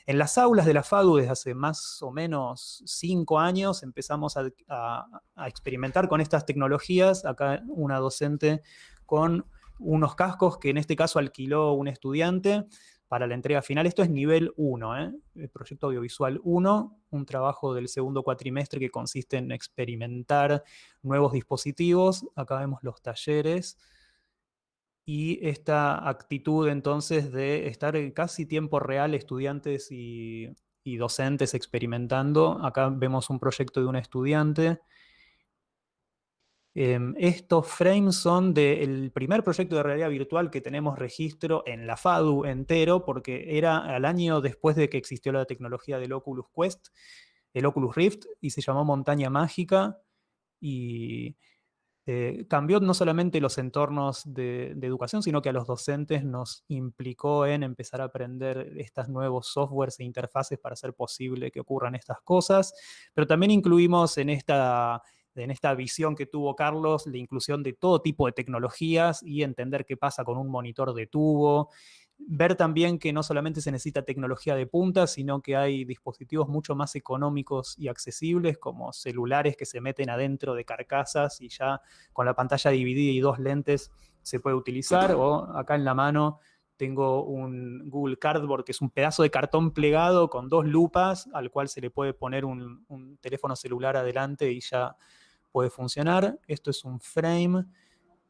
[SPEAKER 6] En las aulas de la FADU desde hace más o menos 5 años empezamos a experimentar con estas tecnologías. Acá una docente con unos cascos que en este caso alquiló un estudiante para la entrega final. Esto es nivel 1, el proyecto audiovisual 1, un trabajo del segundo cuatrimestre que consiste en experimentar nuevos dispositivos. Acá vemos los talleres. Y esta actitud entonces de estar en casi tiempo real estudiantes y docentes experimentando. Acá vemos un proyecto de un estudiante. Estos frames son del primer proyecto de realidad virtual que tenemos registro en la FADU entero, porque era al año después de que existió la tecnología del Oculus Quest, el Oculus Rift, y se llamó Montaña Mágica. Y cambió no solamente los entornos de educación, sino que a los docentes nos implicó en empezar a aprender estos nuevos softwares e interfaces para hacer posible que ocurran estas cosas. Pero también incluimos en esta visión que tuvo Carlos la inclusión de todo tipo de tecnologías y entender qué pasa con un monitor de tubo. Ver también que no solamente se necesita tecnología de punta, sino que hay dispositivos mucho más económicos y accesibles, como celulares que se meten adentro de carcasas y ya con la pantalla dividida y 2 lentes se puede utilizar. O acá en la mano tengo un Google Cardboard, que es un pedazo de cartón plegado con 2 lupas, al cual se le puede poner un teléfono celular adelante y ya puede funcionar. Esto es un frame.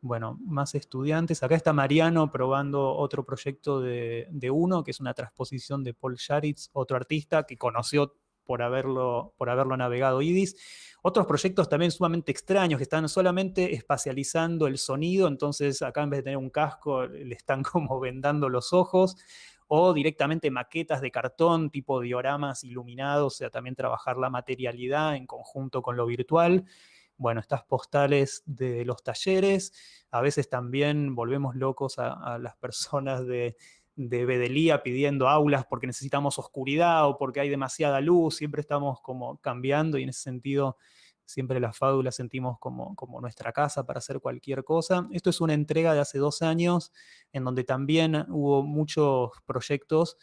[SPEAKER 6] Bueno, más estudiantes. Acá está Mariano probando otro proyecto de Uno, que es una transposición de Paul Scharitz, otro artista que conoció por haberlo navegado IDIS. Otros proyectos también sumamente extraños que están solamente espacializando el sonido, entonces acá en vez de tener un casco le están como vendando los ojos, o directamente maquetas de cartón tipo dioramas iluminados, o sea, también trabajar la materialidad en conjunto con lo virtual. Bueno, estas postales de los talleres, a veces también volvemos locos a las personas de Bedelía pidiendo aulas porque necesitamos oscuridad o porque hay demasiada luz. Siempre estamos como cambiando, y en ese sentido siempre la FADU la sentimos como nuestra casa para hacer cualquier cosa. Esto es una entrega de hace 2 años en donde también hubo muchos proyectos.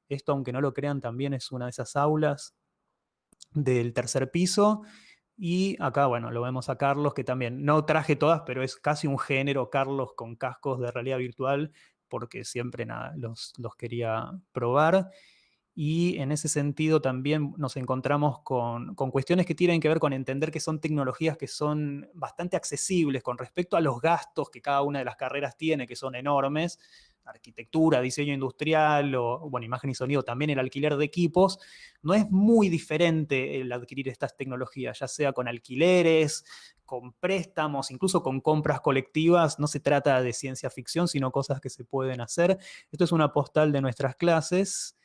[SPEAKER 6] Esto, aunque no lo crean, también es una de esas aulas del tercer piso. Y acá, bueno, lo vemos a Carlos, que también no traje todas, pero es casi un género Carlos con cascos de realidad virtual, porque siempre nada, los quería probar. Y en ese sentido también nos encontramos con cuestiones que tienen que ver con entender que son tecnologías que son bastante accesibles con respecto a los gastos que cada una de las carreras tiene, que son enormes. Arquitectura, diseño industrial, o bueno, imagen y sonido, también el alquiler de equipos. No es muy diferente el adquirir estas tecnologías, ya sea con alquileres, con préstamos, incluso con compras colectivas. No se trata de ciencia ficción, sino cosas que se pueden hacer. Esto es una postal de nuestras clases.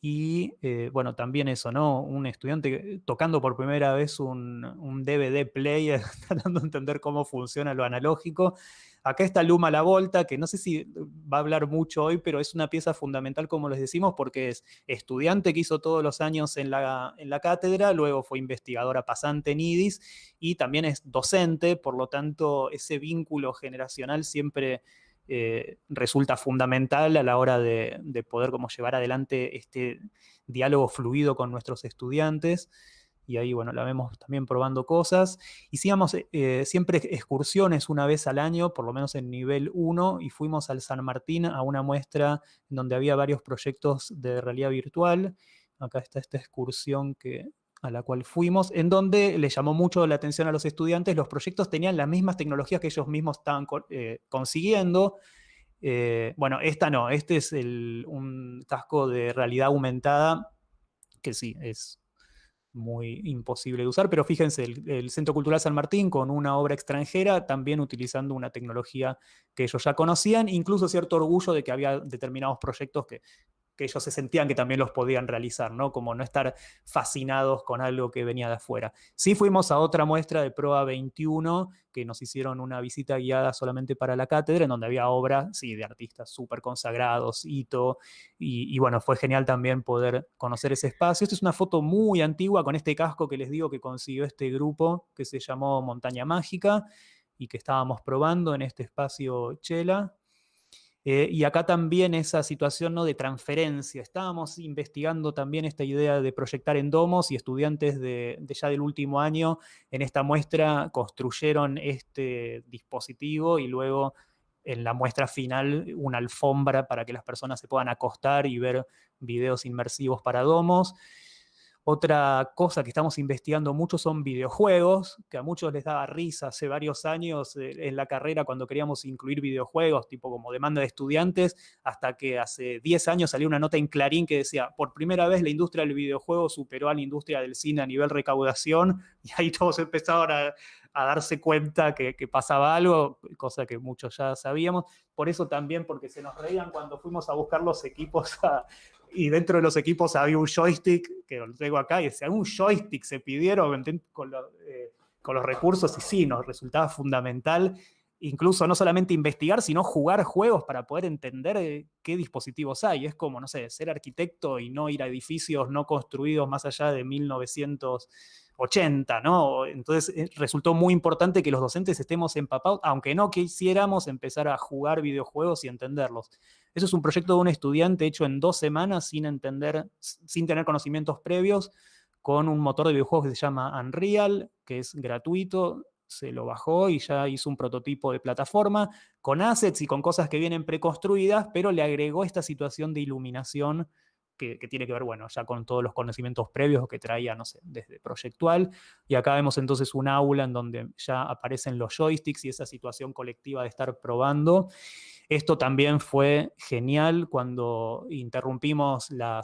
[SPEAKER 6] Y bueno, también eso, ¿no? Un estudiante tocando por primera vez un DVD player, tratando de entender cómo funciona lo analógico. Acá está Luma La Volta, que no sé si va a hablar mucho hoy, pero es una pieza fundamental, como les decimos, porque es estudiante que hizo todos los años en la cátedra, luego fue investigadora pasante en IDIS y también es docente, por lo tanto, ese vínculo generacional siempre resulta fundamental a la hora de poder como llevar adelante este diálogo fluido con nuestros estudiantes. Y ahí, bueno, la vemos también probando cosas. Hicimos siempre excursiones una vez al año, por lo menos en nivel 1, y fuimos al San Martín a una muestra donde había varios proyectos de realidad virtual. Acá está esta excursión a la cual fuimos, en donde le llamó mucho la atención a los estudiantes. Los proyectos tenían las mismas tecnologías que ellos mismos estaban consiguiendo. Bueno, esta no, este es un casco de realidad aumentada, que sí, es muy imposible de usar, pero fíjense, el Centro Cultural San Martín con una obra extranjera, también utilizando una tecnología que ellos ya conocían, incluso cierto orgullo de que había determinados proyectos que ellos se sentían que también los podían realizar, ¿no? Como no estar fascinados con algo que venía de afuera. Sí fuimos a otra muestra de Proa 21, que nos hicieron una visita guiada solamente para la cátedra, en donde había obras, sí, de artistas súper consagrados, Ito, y bueno, fue genial también poder conocer ese espacio. Esta es una foto muy antigua con este casco que les digo que consiguió este grupo, que se llamó Montaña Mágica, y que estábamos probando en este espacio Chela. Y acá también esa situación, ¿no?, de transferencia. Estábamos investigando también esta idea de proyectar en domos y estudiantes de ya del último año en esta muestra construyeron este dispositivo y luego en la muestra final una alfombra para que las personas se puedan acostar y ver videos inmersivos para domos. Otra cosa que estamos investigando mucho son videojuegos, que a muchos les daba risa hace varios años en la carrera cuando queríamos incluir videojuegos, tipo como demanda de estudiantes, hasta que hace 10 años salió una nota en Clarín que decía, por primera vez la industria del videojuego superó a la industria del cine a nivel recaudación, y ahí todos empezaron a darse cuenta que pasaba algo, cosa que muchos ya sabíamos. Por eso también, porque se nos reían cuando fuimos a buscar los equipos y dentro de los equipos había un joystick, que lo traigo acá, y decía, un joystick se pidieron con los recursos, y sí, nos resultaba fundamental, incluso no solamente investigar, sino jugar juegos para poder entender qué dispositivos hay. Es como, no sé, ser arquitecto y no ir a edificios no construidos más allá de 1980, ¿no? Entonces resultó muy importante que los docentes estemos empapados, aunque no quisiéramos empezar a jugar videojuegos y entenderlos. Eso es un proyecto de un estudiante hecho en 2 semanas sin tener conocimientos previos, con un motor de videojuegos que se llama Unreal, que es gratuito, se lo bajó y ya hizo un prototipo de plataforma con assets y con cosas que vienen preconstruidas, pero le agregó esta situación de iluminación que tiene que ver, bueno, ya con todos los conocimientos previos que traía, no sé, desde Proyectual. Y acá vemos entonces un aula en donde ya aparecen los joysticks y esa situación colectiva de estar probando. Esto también fue genial cuando interrumpimos la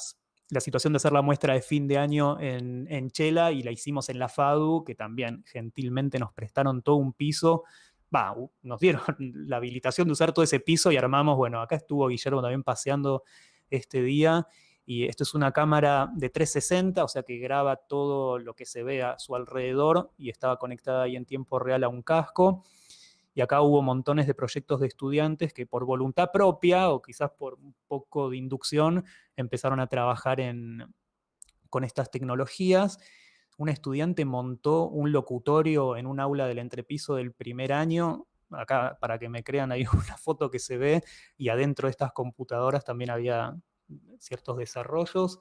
[SPEAKER 6] situación de hacer la muestra de fin de año en Chela y la hicimos en la FADU, que también gentilmente nos prestaron todo un piso. Nos dieron la habilitación de usar todo ese piso y armamos, bueno, acá estuvo Guillermo también paseando este día, y esto es una cámara de 360, o sea que graba todo lo que se ve a su alrededor y estaba conectada ahí en tiempo real a un casco. Y acá hubo montones de proyectos de estudiantes que por voluntad propia o quizás por un poco de inducción empezaron a trabajar con estas tecnologías. Un estudiante montó un locutorio en un aula del entrepiso del primer año. Acá, para que me crean, hay una foto que se ve, y adentro de estas computadoras también había ciertos desarrollos.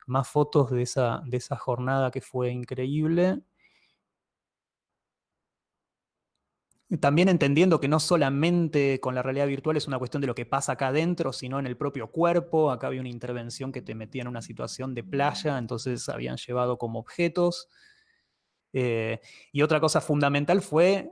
[SPEAKER 6] Más fotos de esa jornada que fue increíble. También entendiendo que no solamente con la realidad virtual es una cuestión de lo que pasa acá adentro, sino en el propio cuerpo. Acá había una intervención que te metía en una situación de playa, entonces habían llevado como objetos. Y otra cosa fundamental fue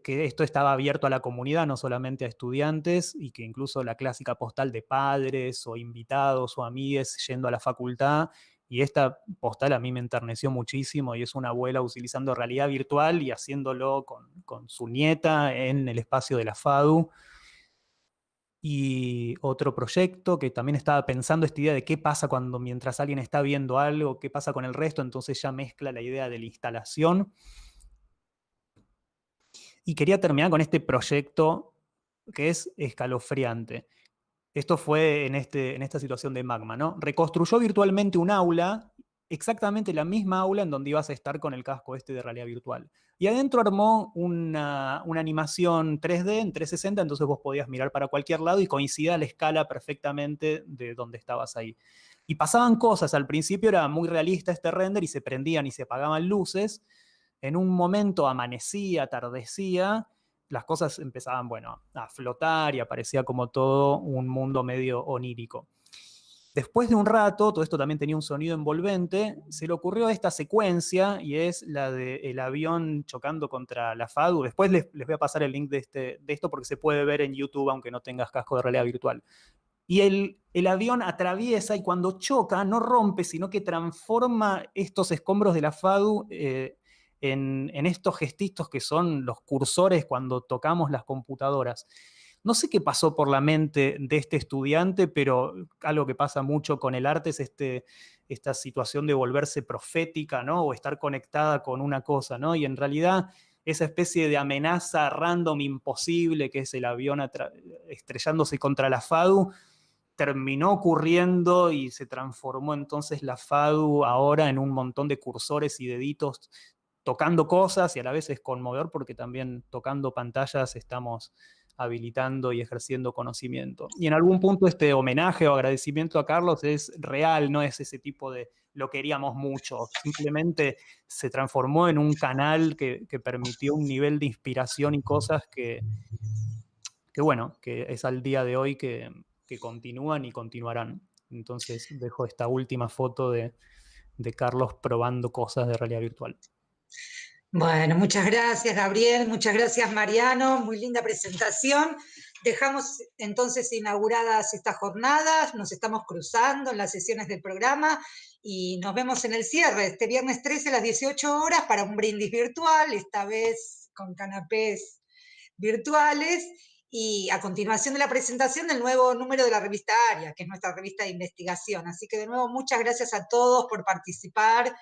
[SPEAKER 6] que esto estaba abierto a la comunidad, no solamente a estudiantes, y que incluso la clásica postal de padres o invitados o amigues yendo a la facultad. Y esta postal a mí me enterneció muchísimo, y es una abuela utilizando realidad virtual y haciéndolo con su nieta en el espacio de la FADU. Y otro proyecto que también estaba pensando esta idea de qué pasa cuando mientras alguien está viendo algo, qué pasa con el resto, entonces ya mezcla la idea de la instalación. Y quería terminar con este proyecto que es escalofriante. Esto fue en esta situación de Magma, ¿no? Reconstruyó virtualmente un aula, exactamente la misma aula en donde ibas a estar con el casco este de realidad virtual. Y adentro armó una animación 3D en 360, entonces vos podías mirar para cualquier lado y coincidía la escala perfectamente de donde estabas ahí. Y pasaban cosas, al principio era muy realista este render y se prendían y se apagaban luces. En un momento amanecía, atardecía, las cosas empezaban, bueno, a flotar y aparecía como todo un mundo medio onírico. Después de un rato, todo esto también tenía un sonido envolvente, se le ocurrió esta secuencia y es la del avión chocando contra la FADU. Después les voy a pasar el link de esto porque se puede ver en YouTube aunque no tengas casco de realidad virtual. Y el avión atraviesa y cuando choca no rompe, sino que transforma estos escombros de la FADU en estos gestitos que son los cursores cuando tocamos las computadoras. No sé qué pasó por la mente de este estudiante, pero algo que pasa mucho con el arte es esta situación de volverse profética, ¿no? O estar conectada con una cosa, ¿no? Y en realidad esa especie de amenaza random imposible que es el avión estrellándose contra la FADU, terminó ocurriendo y se transformó entonces la FADU ahora en un montón de cursores y deditos tocando cosas, y a la vez es conmovedor porque también tocando pantallas estamos habilitando y ejerciendo conocimiento. Y en algún punto este homenaje o agradecimiento a Carlos es real, no es ese tipo de lo queríamos mucho, simplemente se transformó en un canal que permitió un nivel de inspiración y cosas que bueno, que es al día de hoy que continúan y continuarán. Entonces dejo esta última foto de Carlos probando cosas de realidad virtual.
[SPEAKER 1] Bueno, muchas gracias, Gabriel, muchas gracias, Mariano, muy linda presentación. Dejamos entonces inauguradas estas jornadas, nos estamos cruzando en las sesiones del programa y nos vemos en el cierre, este viernes 13 a las 18 horas para un brindis virtual, esta vez con canapés virtuales, y a continuación de la presentación del nuevo número de la revista ARIA, que es nuestra revista de investigación. Así que de nuevo, muchas gracias a todos por participar,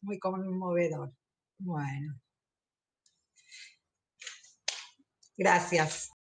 [SPEAKER 1] muy conmovedor. Bueno. Gracias.